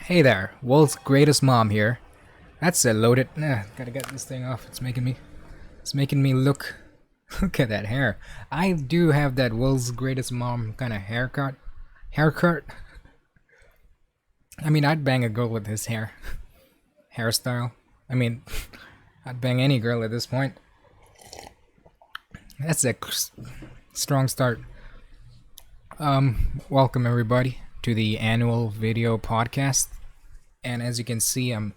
Hey there, world's greatest mom here. That's a loaded. Gotta get this thing off. It's making me look. Look at that hair. I do have that world's greatest mom kind of haircut. Haircut. I mean, I'd bang a girl with his hairstyle. I mean, I'd bang any girl at this point. That's a strong start. Welcome everybody to the annual video podcast. And as you can see, I'm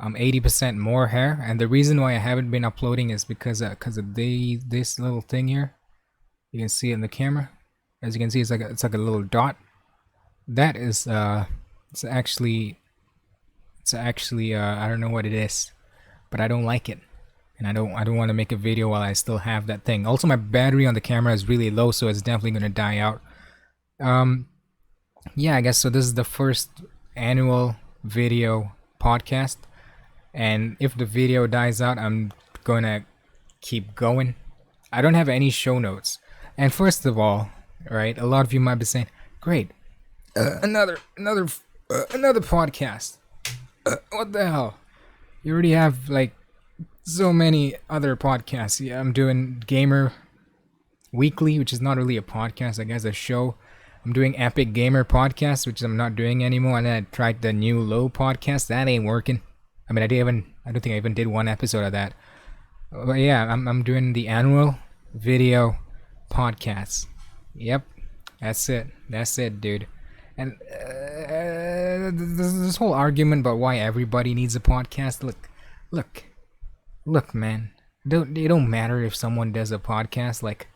80% more hair, and the reason why I haven't been uploading is because of this little thing here. You can see it in the camera. As you can see, it's like a little dot. That is it's actually I don't know what it is, but I don't like it, and I don't want to make a video while I still have that thing. Also, my battery on the camera is really low, so it's definitely gonna die out. Um, yeah, I guess so. This is the first annual video podcast, and if the video dies out, I'm gonna keep going. I don't have any show notes. And first of all, right, a lot of you might be saying, "Great, another podcast. What the hell? You already have like so many other podcasts." Yeah, I'm doing Gamer Weekly, which is not really a podcast, I guess a show. I'm doing Epic Gamer podcast, which I'm not doing anymore. And then I tried the new Low podcast. That ain't working. I mean, I don't think I even did one episode of that. But yeah, I'm doing the annual video podcast. Yep, that's it, dude. And this whole argument about why everybody needs a podcast. Look, look, man. It don't matter if someone does a podcast. Like,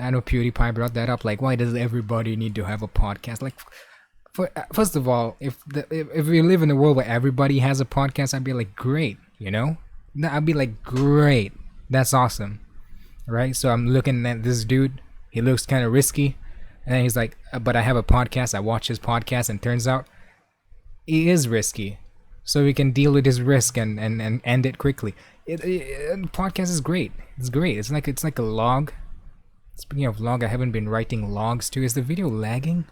I know PewDiePie brought that up. Like, why does everybody need to have a podcast? Like, first of all, if we live in a world where everybody has a podcast, I'd be like, great, you know? I'd be like, great, that's awesome, right? So I'm looking at this dude. He looks kind of risky, and then he's like, but I have a podcast. I watch his podcast, and turns out he is risky. So we can deal with his risk and end it quickly. Podcast is great. It's great. It's like a log. Speaking of log, I haven't been writing logs too. Is the video lagging?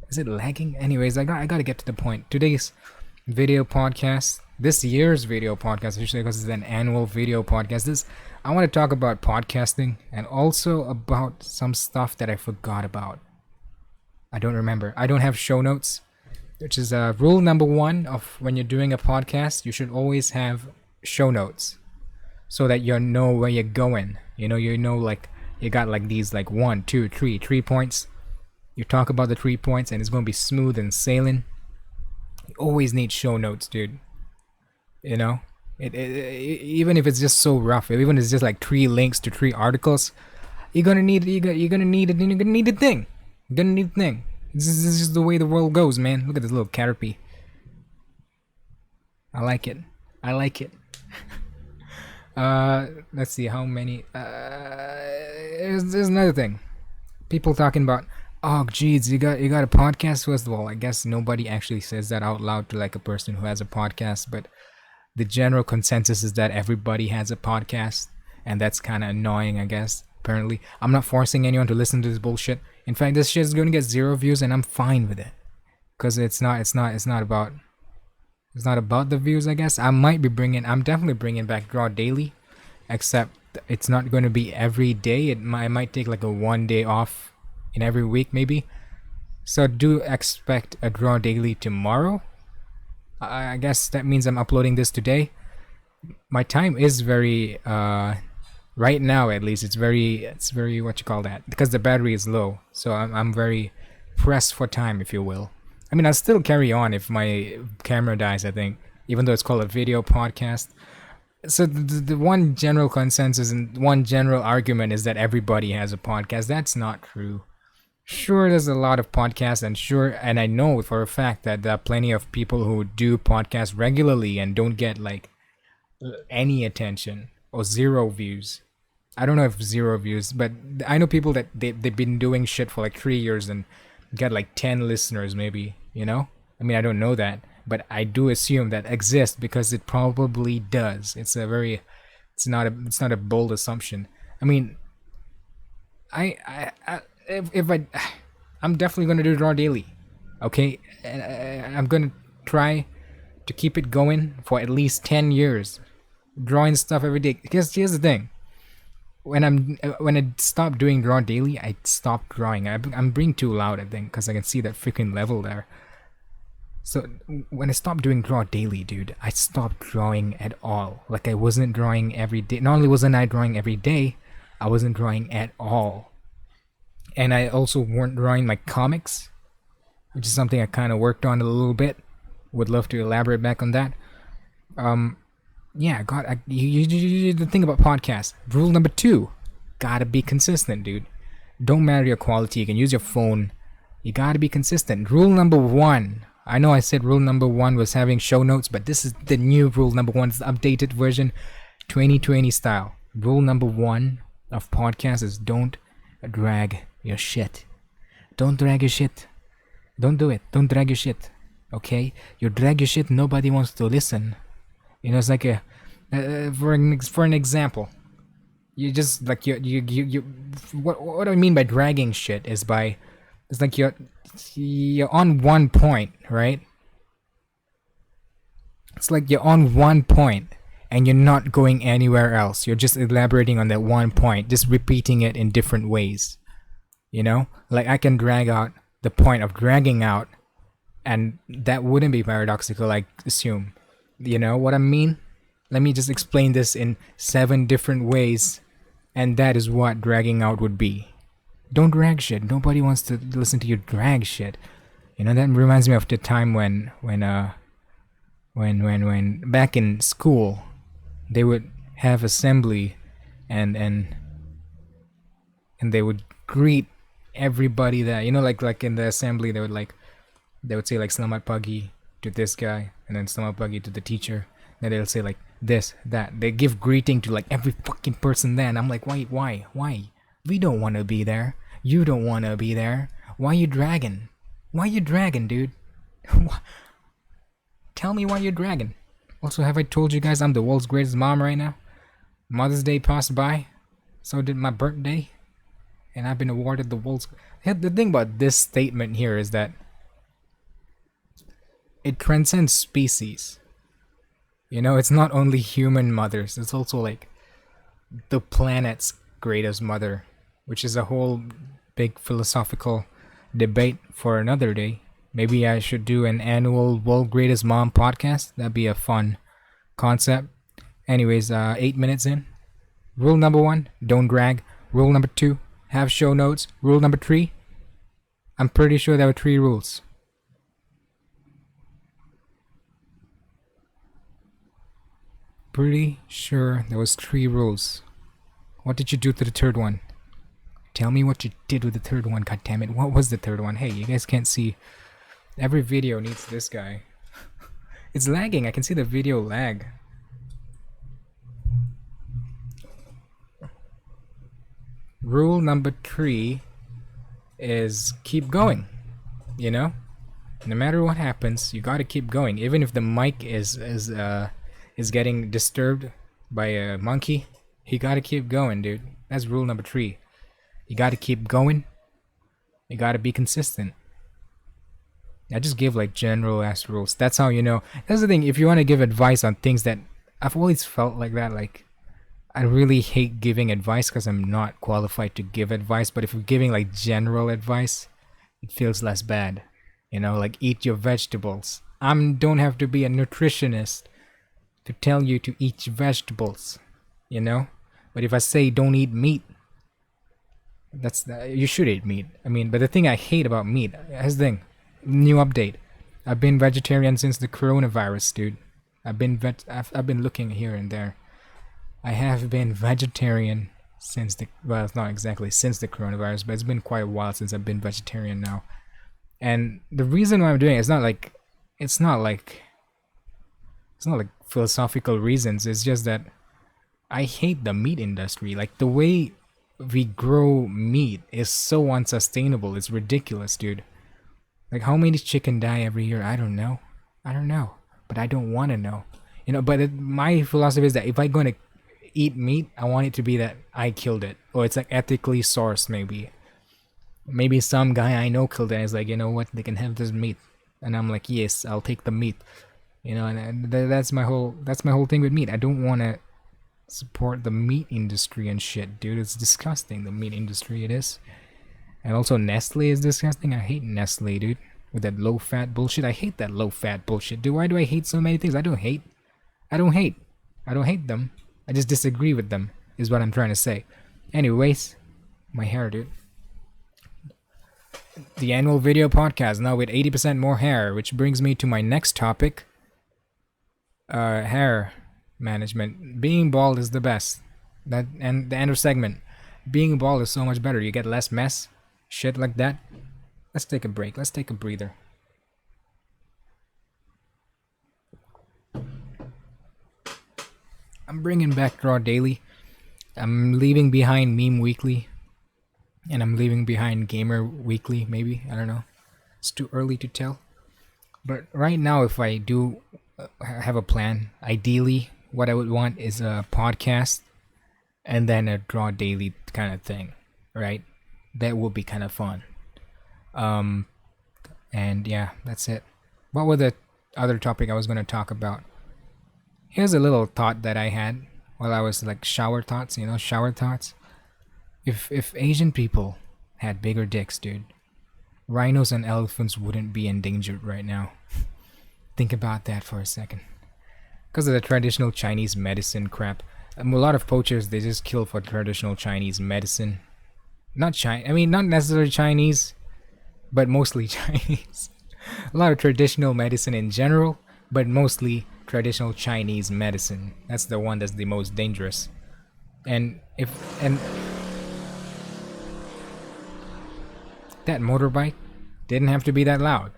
Is it lagging? Anyways, I gotta get to the point. Today's video podcast, this year's video podcast, usually because it's an annual video podcast. I want to talk about podcasting and also about some stuff that I forgot about. I don't remember. I don't have show notes, which is rule number one of when you're doing a podcast. You should always have show notes so that you know where you're going. You know, like you got like these like 1, 2, 3 points. You talk about the 3 points and it's gonna be smooth and sailing. You always need show notes, dude. You know, even if it's just so rough, even if it's just like 3 links to 3 articles, you're gonna need it. You're gonna need it. And you're gonna need a thing. You're gonna need a thing. This is just the way the world goes, man. Look at this little caterpie. I like it. I like it. Let's see how many. There's another thing. People talking about, oh, geez, you got a podcast. First of all, I guess nobody actually says that out loud to like a person who has a podcast, but the general consensus is that everybody has a podcast, and that's kind of annoying, I guess. Apparently, I'm not forcing anyone to listen to this bullshit. In fact, this shit is going to get 0 views, and I'm fine with it, because it's not about the views, I guess. I'm definitely bringing back Draw Daily, except it's not going to be every day. I might take like a 1 day off in every week, maybe. So do expect a Draw Daily tomorrow. I guess that means I'm uploading this today. My time is very, right now at least, it's very, what you call that? Because the battery is low. So I'm very pressed for time, if you will. I mean, I'll still carry on if my camera dies, I think, even though it's called a video podcast. So the one general consensus and one general argument is that everybody has a podcast. That's not true. Sure, there's a lot of podcasts, and I know for a fact that there are plenty of people who do podcasts regularly and don't get like any attention or 0 views. I don't know if 0 views, but I know people that they've been doing shit for like 3 years and got like 10 listeners, maybe. I mean, I don't know that, but I do assume that exists because it probably does. It's not a bold assumption. I mean, I if I'm definitely gonna do Draw Daily. Okay, and I'm gonna try to keep it going for at least 10 years, drawing stuff every day. Because here's the thing: when I stopped doing draw daily, I stopped drawing. I'm being too loud, I think, because I can see that freaking level there. So when I stopped doing draw daily, dude, I stopped drawing at all. Like I wasn't drawing every day. Not only wasn't I drawing every day, I wasn't drawing at all. And I also weren't drawing my comics, which is something I kind of worked on a little bit. Would love to elaborate back on that. Yeah, God, the thing about podcasts. Rule number 2, gotta be consistent, dude. Don't matter your quality. You can use your phone. You gotta be consistent. Rule number 1. I know I said rule number 1 was having show notes, but this is the new rule number 1. It's the updated version, 2020 style. Rule number 1 of podcasts is don't drag your shit. Don't drag your shit. Don't do it. Don't drag your shit. Okay? You drag your shit, nobody wants to listen. You know, it's like a for an example. You just like you what I mean by dragging shit is by it's like you're on one point, right? It's like you're on one point and you're not going anywhere else. You're just elaborating on that one point, just repeating it in different ways. You know? Like I can drag out the point of dragging out, and that wouldn't be paradoxical, I assume. You know what I mean? Let me just explain this in 7 different ways, and that is what dragging out would be. Don't drag shit. Nobody wants to listen to you drag shit. You know, that reminds me of the time when back in school, they would have assembly, and they would greet everybody that, you know, like in the assembly, they would say like selamat pagi to this guy, and then selamat pagi to the teacher. Then they'll say like this, that. They give greeting to like every fucking person there, and I'm like, why? We don't want to be there. You don't want to be there. Why you dragging? Why you dragging, dude? Tell me why you're dragging. Also, have I told you guys I'm the world's greatest mom right now? Mother's Day passed by, so did my birthday, and I've been awarded the world's... The thing about this statement here is that it transcends species. You know, it's not only human mothers, it's also like the planet's greatest mother, which is a whole big philosophical debate for another day. Maybe I should do an annual World Greatest Mom podcast. That'd be a fun concept. Anyways, 8 minutes in. Rule number 1, don't drag. Rule number 2, have show notes. Rule number 3, I'm pretty sure there were 3 rules. Pretty sure there was 3 rules. What did you do to the third one? Tell me what you did with the third one, god damn it. What was the third one? Hey, you guys can't see. Every video needs this guy. It's lagging. I can see the video lag. Rule number 3 is keep going. You know? No matter what happens, you gotta keep going. Even if the mic is getting disturbed by a monkey, you gotta keep going, dude. That's rule number 3. You gotta keep going. You gotta be consistent. I just give like general ass rules. That's how you know. That's the thing. If you want to give advice on things that I've always felt like that, like I really hate giving advice because I'm not qualified to give advice. But if you're giving like general advice, it feels less bad. You know, like eat your vegetables. Don't have to be a nutritionist to tell you to eat vegetables. You know, but if I say don't eat meat, you should eat meat. I mean, but the thing I hate about meat, here's the thing. New update. I've been vegetarian since the coronavirus, dude. I've been looking here and there. I have been vegetarian since well, it's not exactly since the coronavirus, but it's been quite a while since I've been vegetarian now. And the reason why I'm doing it is it's not like philosophical reasons. It's just that I hate the meat industry. Like the way we grow meat is so unsustainable. It's ridiculous, dude. Like how many chicken die every year? I don't know, but I don't want to know. You know, but my philosophy is that if I'm going to eat meat, I want it to be that I killed it, or it's like ethically sourced, maybe. Maybe some guy I know killed it and is like, you know what, they can have this meat. And I'm like, yes, I'll take the meat. You know, and that's my whole thing with meat. I don't want to support the meat industry and shit, dude. It's disgusting, the meat industry it is. And also Nestle is disgusting. I hate Nestle, dude. With that low fat bullshit. I hate that low fat bullshit. Dude, why do I hate so many things? I don't hate. I don't hate. I don't hate them. I just disagree with them, is what I'm trying to say. Anyways, my hair, dude. The annual video podcast now with 80% more hair, which brings me to my next topic. Hair management. Being bald is the best. That and the end of segment. Being bald is so much better. You get less mess, shit like that. Let's take a break. Let's take a breather. I'm bringing back Draw Daily. I'm leaving behind Meme Weekly. And I'm leaving behind Gamer Weekly, maybe. I don't know. It's too early to tell. But right now, if I do have a plan, ideally, what I would want is a podcast and then a Draw Daily kind of thing, right? That would be kind of fun. And yeah, that's it. What was the other topic I was going to talk about? Here's a little thought that I had while I was like shower thoughts, shower thoughts. If Asian people had bigger dicks, dude, rhinos and elephants wouldn't be endangered right now. Think about that for a second. Because of the traditional Chinese medicine crap. A lot of poachers, they just kill for traditional Chinese medicine. Not necessarily Chinese, but mostly Chinese. A lot of traditional medicine in general, but mostly traditional Chinese medicine. That's the one that's the most dangerous. And that motorbike didn't have to be that loud.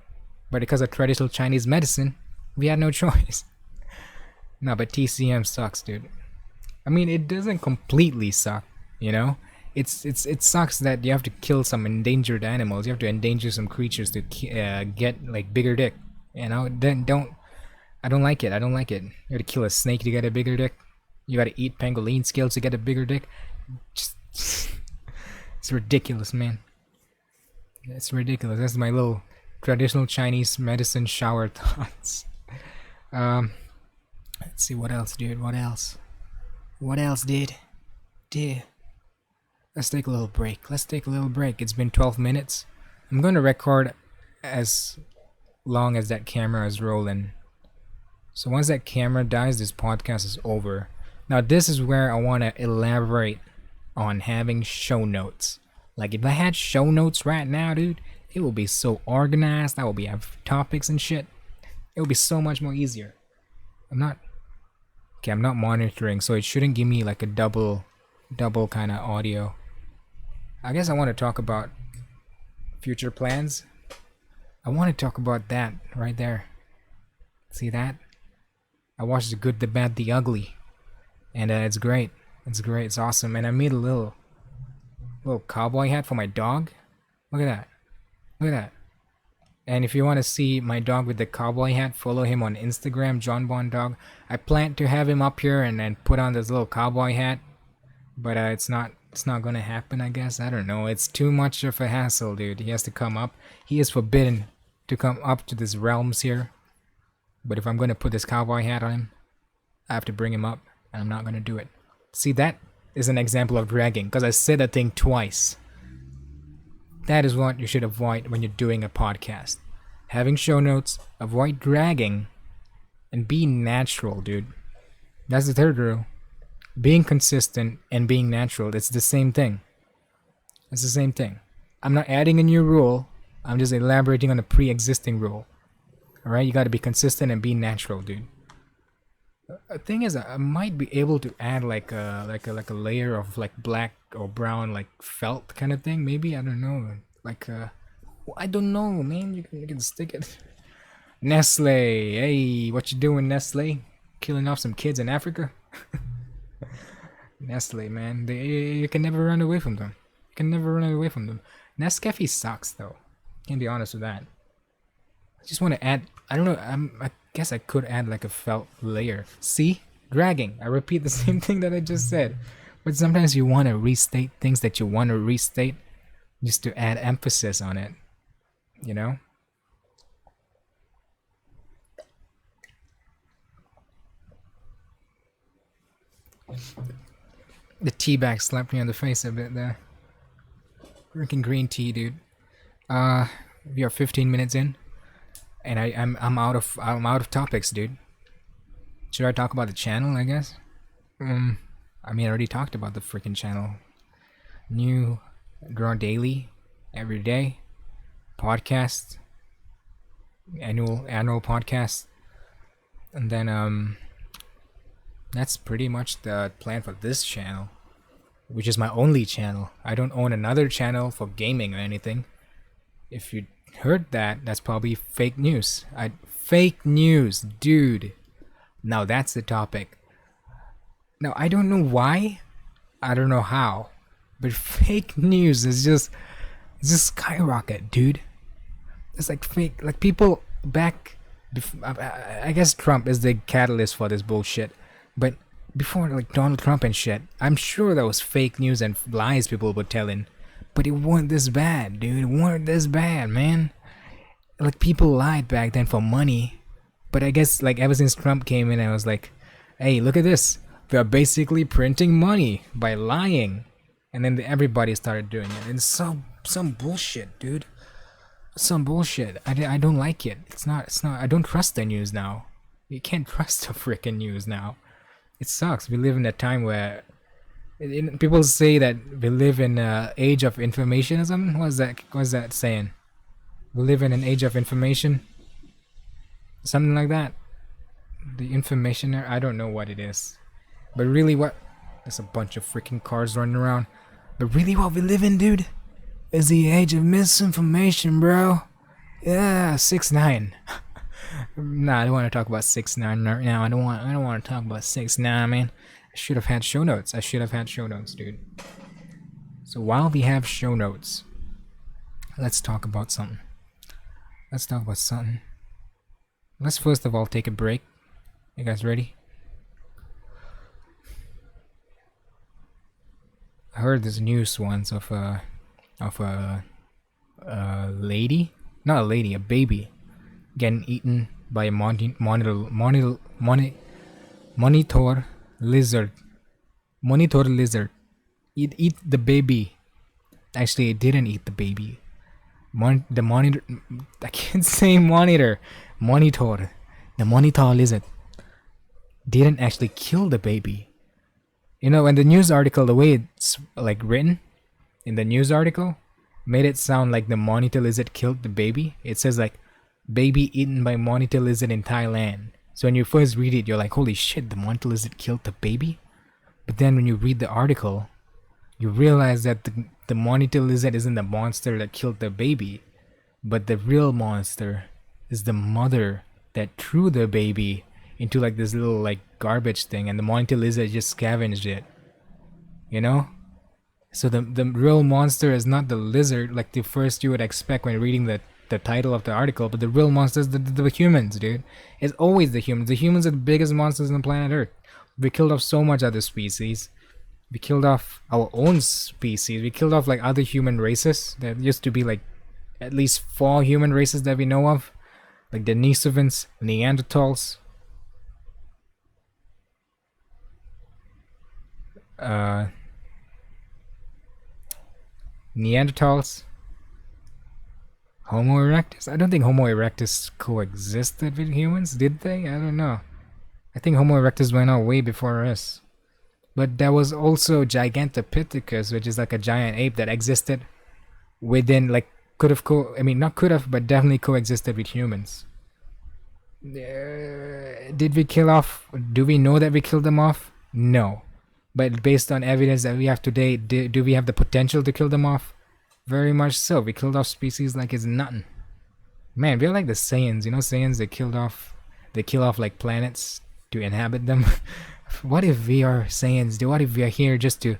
But because of traditional Chinese medicine, we had no choice. No, but TCM sucks, dude. I mean, it doesn't completely suck, it sucks that you have to kill some endangered animals. You have to endanger some creatures to get like bigger dick. Then I don't like it. You have to kill a snake to get a bigger dick. You gotta eat pangolin scales to get a bigger dick. It's ridiculous, man. It's ridiculous. That's my little traditional Chinese medicine shower thoughts. Let's see what else, dude. What else, dude? Let's take a little break. It's been 12 minutes. I'm going to record as long as that camera is rolling. So once that camera dies, this podcast is over. Now this is where I want to elaborate on having show notes. Like if I had show notes right now, dude, it will be so organized. I will have topics and shit. It will be so much more easier. I'm not monitoring, so it shouldn't give me like a double kind of audio. I guess I want to talk about future plans. I want to talk about that right there. See that? I watched The Good, the Bad, the Ugly, and it's great. It's awesome. And I made a little cowboy hat for my dog. Look at that. And if you want to see my dog with the cowboy hat, follow him on Instagram, John Bond Dog. I plan to have him up here and then put on this little cowboy hat, but it's not gonna happen, I guess. I don't know. It's too much of a hassle, dude. He has to come up. He is forbidden to come up to these realms here. But if I'm gonna put this cowboy hat on him, I have to bring him up, and I'm not gonna do it. See, that is an example of dragging, because I said that thing twice. That is what you should avoid when you're doing a podcast. Having show notes, avoid dragging, and be natural, dude. That's the third rule. Being consistent and being natural, it's the same thing. I'm not adding a new rule. I'm just elaborating on a pre-existing rule. Alright, you gotta be consistent and be natural, dude. The thing is, I might be able to add like a layer of like black or brown like felt kind of thing. Maybe, I don't know. I don't know, man. You can stick it. Nestle, hey, what you doing, Nestle? Killing off some kids in Africa? Nestle, man, you can never run away from them. Nescafe sucks, though. Can't be honest with that. I just want to add. I don't know. I guess I could add like a felt layer. See, dragging. I repeat the same thing that I just said. But sometimes you want to restate things that you want to restate. just to add emphasis on it, you know? The tea bag slapped me on the face a bit there. Drinking green tea, dude. Uh, we are 15 minutes in, and I'm out of topics, dude. Should I talk about the channel? I guess. I mean, I already talked about the freaking channel. New draw daily, every day, podcast, annual podcast, and then that's pretty much the plan for this channel, which is my only channel. I don't own another channel for gaming or anything. If you heard that, that's probably fake news. Fake news, dude. Now that's the topic. Now I don't know why, I don't know how, but fake news is just skyrocket, dude. It's like fake, like people back. I guess Trump is the catalyst for this bullshit, but before like Donald Trump and shit, I'm sure that was fake news and lies people were telling, but it weren't this bad, dude. It weren't this bad, man. Like people lied back then for money, but I guess like ever since Trump came in, I was like, hey, look at this. They're basically printing money by lying, and then everybody started doing it. And some bullshit, dude. Some bullshit. I don't like it. It's not. I don't trust the news now. You can't trust the freaking news now. It sucks. We live in a time where people say that we live in an age of information or something. What's that saying? We live in an age of information. Something like that. The information. I don't know what it is. But really, what? There's a bunch of freaking cars running around. But really, what we live in, dude, is the age of misinformation, bro. Yeah, 6ix9ine. Nah, I don't want to talk about 6ix9ine right now. I don't want to talk about 6ix9ine, man. I should have had show notes. Dude. So while we have show notes, let's talk about something. Let's first of all take a break. You guys ready? I heard this news once of a lady, not a lady, a baby, getting eaten by a monitor lizard. Monitor lizard. It eat the baby. Actually, it didn't eat the baby. The monitor. I can't say monitor. Monitor. The monitor lizard didn't actually kill the baby. You know, in the news article, the way it's like written in the news article made it sound like the monitor lizard killed the baby. It says like baby eaten by monitor lizard in Thailand. So when you first read it, you're like, holy shit, the monitor lizard killed the baby? But then when you read the article, you realize that the monitor lizard isn't the monster that killed the baby, but the real monster is the mother that threw the baby into like this little like garbage thing, and the monitor lizard just scavenged it. You know? So the real monster is not the lizard like the first you would expect when reading the title of the article, but the real monster is the humans, dude. It's always the humans. The humans are the biggest monsters on the planet Earth. We killed off so much other species. We killed off our own species. We killed off like other human races. There used to be like at least 4 human races that we know of. Like Denisovans, Neanderthals, Neanderthals, Homo erectus. I don't think Homo erectus coexisted with humans, did they? I don't know. I think Homo erectus went out way before us. But there was also Gigantopithecus, which is like a giant ape that existed within, like, not could have, but definitely coexisted with humans. Did we kill off? Do we know that we killed them off? No. But based on evidence that we have today, do we have the potential to kill them off? Very much so. We killed off species like it's nothing. Man, we're like the Saiyans. You know Saiyans, they kill off like planets to inhabit them. What if we are Saiyans? What if we are here just to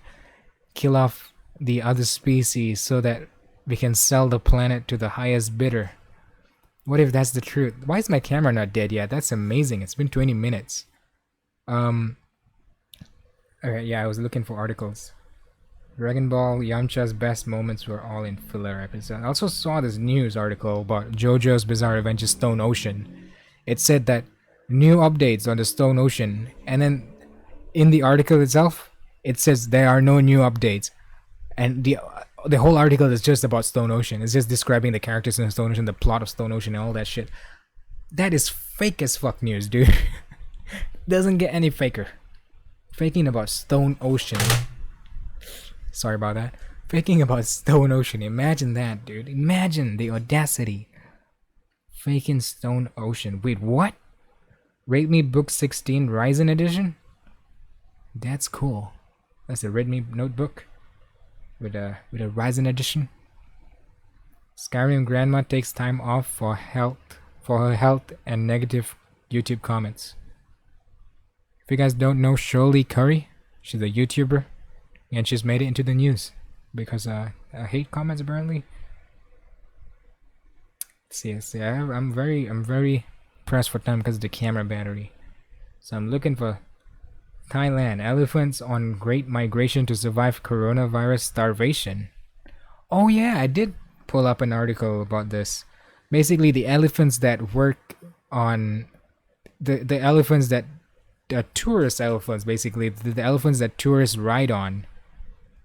kill off the other species so that we can sell the planet to the highest bidder? What if that's the truth? Why is my camera not dead yet? That's amazing. It's been 20 minutes. Okay, yeah, I was looking for articles. Dragon Ball Yamcha's best moments were all in filler episodes. I also saw this news article about JoJo's Bizarre Adventure Stone Ocean. It said that new updates on the Stone Ocean, and then in the article itself, it says there are no new updates, and the whole article is just about Stone Ocean. It's just describing the characters in Stone Ocean, the plot of Stone Ocean, and all that shit. That is fake as fuck news, dude. Doesn't get any faker. Faking about Stone Ocean. Sorry about that. Faking about Stone Ocean. Imagine that, dude. Imagine the audacity. Faking Stone Ocean. Wait, what? Rate Me Book 16 Ryzen Edition? That's cool. That's a Read Me notebook with a Ryzen edition. Skyrim grandma takes time off for her health and negative YouTube comments. If you guys don't know Shirley Curry, she's a YouTuber, and she's made it into the news because hate comments apparently. Let's see. I'm very pressed for time because of the camera battery. So I'm looking for Thailand elephants on Great Migration to survive coronavirus starvation. Oh yeah, I did pull up an article about this. Basically, the elephants that work on the elephants that tourist elephants, basically the elephants that tourists ride on,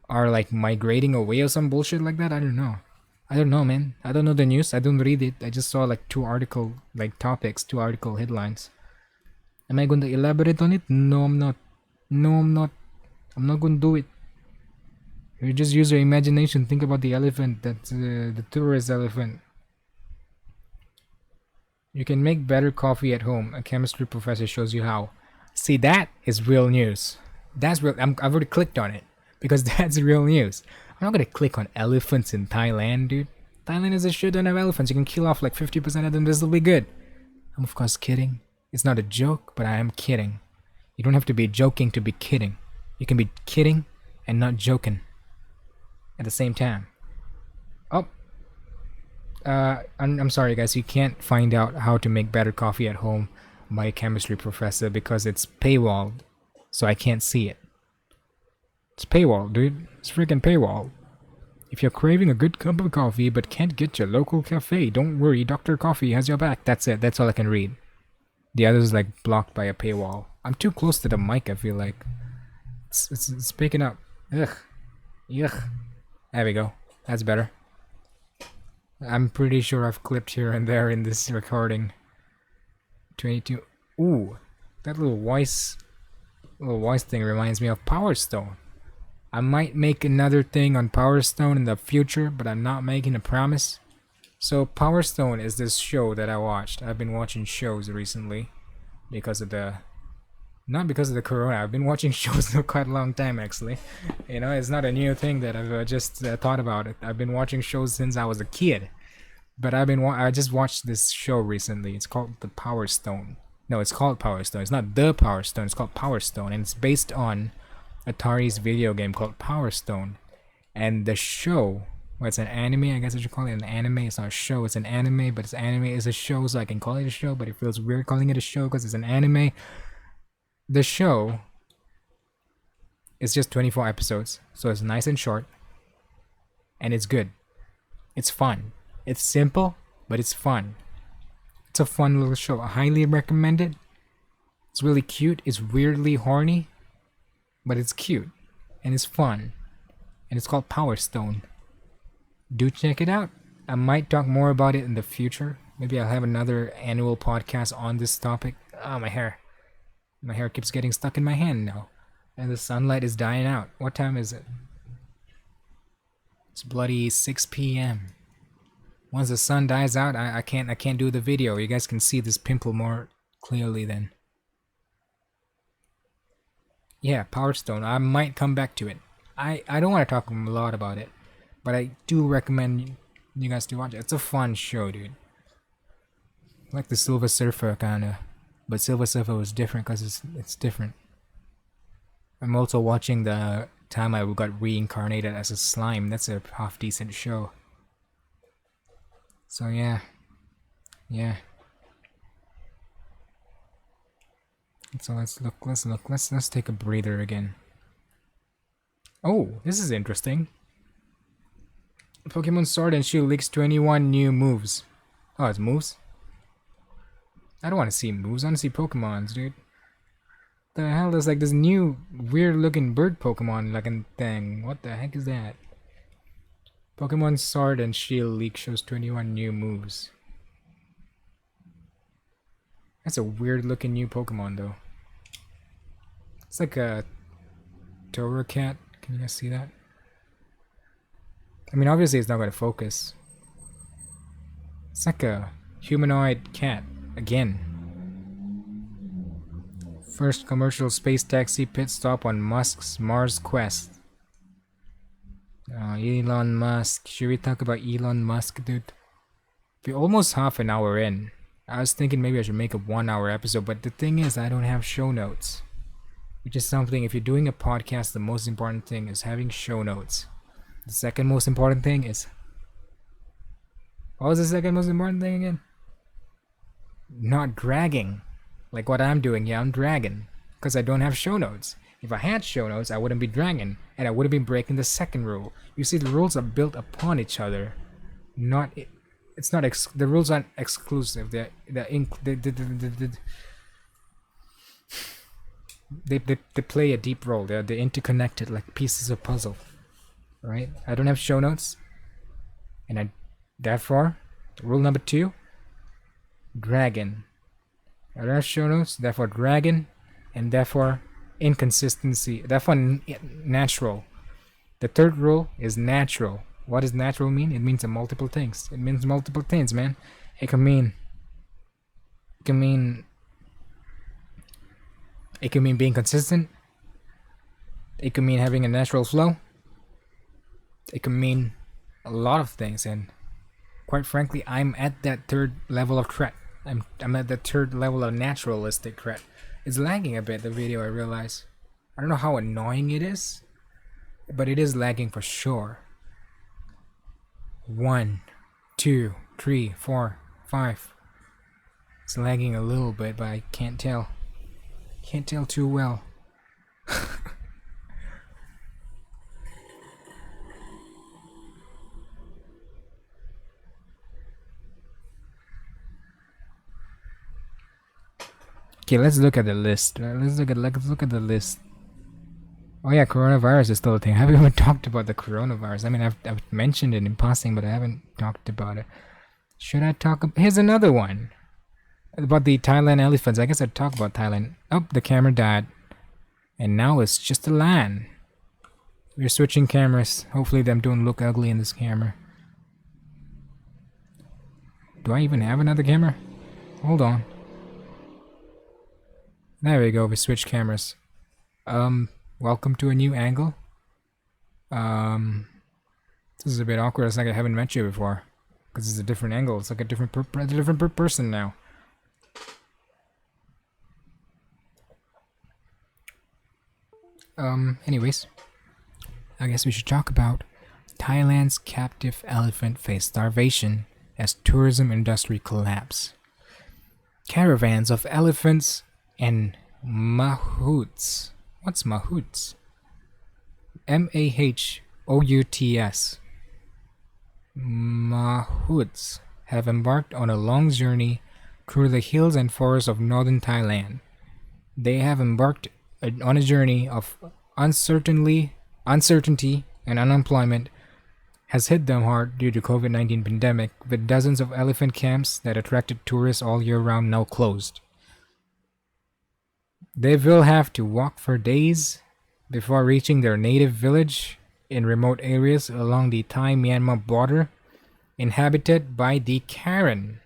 are like migrating away or some bullshit like that. I don't know, man. I don't know the news. I don't read it. I just saw like two article headlines. Am I going to elaborate on it? No, I'm not. I'm not going to do it. You just use your imagination. Think about the elephant, that's the tourist elephant. You can make better coffee at home. A chemistry professor shows you how. See, that is real news. That's real. I've already clicked on it because that's real news. I'm not gonna click on elephants in Thailand, dude. Thailand is a shit ton of elephants. You can kill off like 50% of them. This will be good. I'm of course kidding. It's not a joke, but I am kidding. You don't have to be joking to be kidding. You can be kidding and not joking at the same time. Oh, I'm sorry guys, you can't find out how to make better coffee at home by a chemistry professor because it's paywalled, so I can't see it. It's paywall, dude. It's freaking paywall. If you're craving a good cup of coffee but can't get your local cafe, don't worry, Dr. Coffee has your back. That's it. That's all I can read. The other is like blocked by a paywall. I'm too close to the mic, I feel like. It's picking up. Ugh. Yuck. There we go. That's better. I'm pretty sure I've clipped here and there in this recording. 22. Ooh. That little voice thing reminds me of Power Stone. I might make another thing on Power Stone in the future, but I'm not making a promise. So Power Stone is this show that I watched. I've been watching shows recently because of the... Not because of the corona. I've been watching shows for quite a long time actually. You know, it's not a new thing that I've just thought about it. I've been watching shows since I was a kid. But I just watched this show recently. It's called The Power Stone. No, it's called Power Stone. It's not The Power Stone. It's called Power Stone. And it's based on Atari's video game called Power Stone. And the show... Well, it's an anime, I guess I should call it an anime. It's not a show, it's an anime, but it's anime is a show, so I can call it a show, but it feels weird calling it a show because it's an anime. The show is just 24 episodes, so it's nice and short, and it's good. It's fun. It's simple, but it's fun. It's a fun little show. I highly recommend it. It's really cute. It's weirdly horny, but it's cute, and it's fun, and it's called Power Stone. Do check it out. I might talk more about it in the future. Maybe I'll have another annual podcast on this topic. Oh, my hair. My hair keeps getting stuck in my hand now. And the sunlight is dying out. What time is it? It's bloody 6 p.m. Once the sun dies out, I can't do the video. You guys can see this pimple more clearly then. Yeah, Power Stone. I might come back to it. I don't want to talk a lot about it. But I do recommend you guys to watch it. It's a fun show, dude. Like the Silver Surfer, kinda. But Silver Surfer was different because it's different. I'm also watching the time I got reincarnated as a slime. That's a half decent show. So yeah. Yeah. So let's take a breather again. Oh, this is interesting. Pokemon Sword and Shield leaks 21 new moves. Oh, it's moves? I don't want to see moves. I want to see Pokemons, dude. The hell? There's like this new weird looking bird Pokemon looking thing. What the heck is that? Pokemon Sword and Shield leak shows 21 new moves. That's a weird looking new Pokemon though. It's like a Torracat. Can you guys see that? I mean, obviously it's not going to focus. It's like a humanoid cat again. First commercial space taxi pit stop on Musk's Mars quest. Elon Musk. Should we talk about Elon Musk, dude? We're almost half an hour in. I was thinking maybe I should make a 1 hour episode, but the thing is, I don't have show notes. Which is something, if you're doing a podcast, the most important thing is having show notes. The second most important thing is... What was the second most important thing again? Not dragging. Like what I'm doing, yeah, I'm dragging. Because I don't have show notes. If I had show notes, I wouldn't be dragging. And I wouldn't be breaking the second rule. You see, the rules are built upon each other. It's not the rules aren't exclusive. They play a deep role. They're interconnected like pieces of puzzle. Right? I don't have show notes. And therefore, rule number 2, dragon. I don't have show notes, therefore dragon, and therefore inconsistency, therefore natural. The third rule is natural. What does natural mean? It means multiple things. It means multiple things, man. It can mean being consistent. It can mean having a natural flow. It can mean a lot of things, and quite frankly, I'm at that third level of threat. I'm at the third level of naturalistic threat. It's lagging a bit, the video, I realize. I don't know how annoying it is, but it is lagging for sure. 1, 2, 3, 4, 5. It's lagging a little bit, but I can't tell. Can't tell too well. Okay, let's look at the list. Let's look at the list. Oh yeah, coronavirus is still a thing. I haven't even talked about the coronavirus. I mean, I've mentioned it in passing, but I haven't talked about it. Should I talk? Here's another one about the Thailand elephants. I guess I'd talk about Thailand. Oh, the camera died, and now it's just a LAN. We're switching cameras. Hopefully, them don't look ugly in this camera. Do I even have another camera? Hold on. There we go, we switched cameras. Welcome to a new angle. This is a bit awkward, it's like I haven't met you before. Because it's a different angle, it's like a different person now. Anyways. I guess we should talk about Thailand's captive elephant face starvation as tourism industry collapse. Caravans of elephants and mahouts. What's mahouts? Mahouts. Mahouts have embarked on a long journey through the hills and forests of northern Thailand. They have embarked on a journey of uncertainty and unemployment has hit them hard due to COVID-19 pandemic, with dozens of elephant camps that attracted tourists all year round now closed. They will have to walk for days before reaching their native village in remote areas along the Thai-Myanmar border, inhabited by the Karen.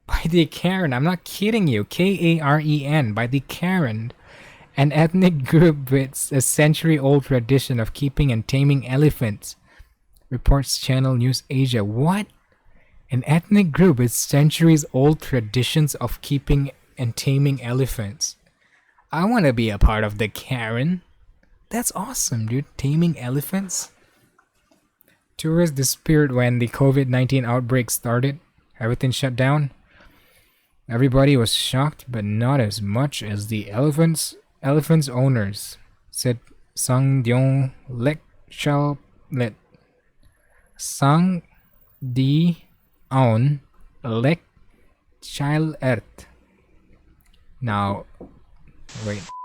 By the Karen, I'm not kidding you, Karen, by the Karen, an ethnic group with a century-old tradition of keeping and taming elephants, reports Channel News Asia. What? An ethnic group with centuries-old traditions of keeping and taming elephants. I want to be a part of the Karen. That's awesome, dude. Taming elephants. Tourists disappeared when the COVID-19 outbreak started. Everything shut down. Everybody was shocked, but not as much as the elephants owners, said Sang Diong Lek Shal Let Sang Di Aon Lek Child Earth. Now, wait.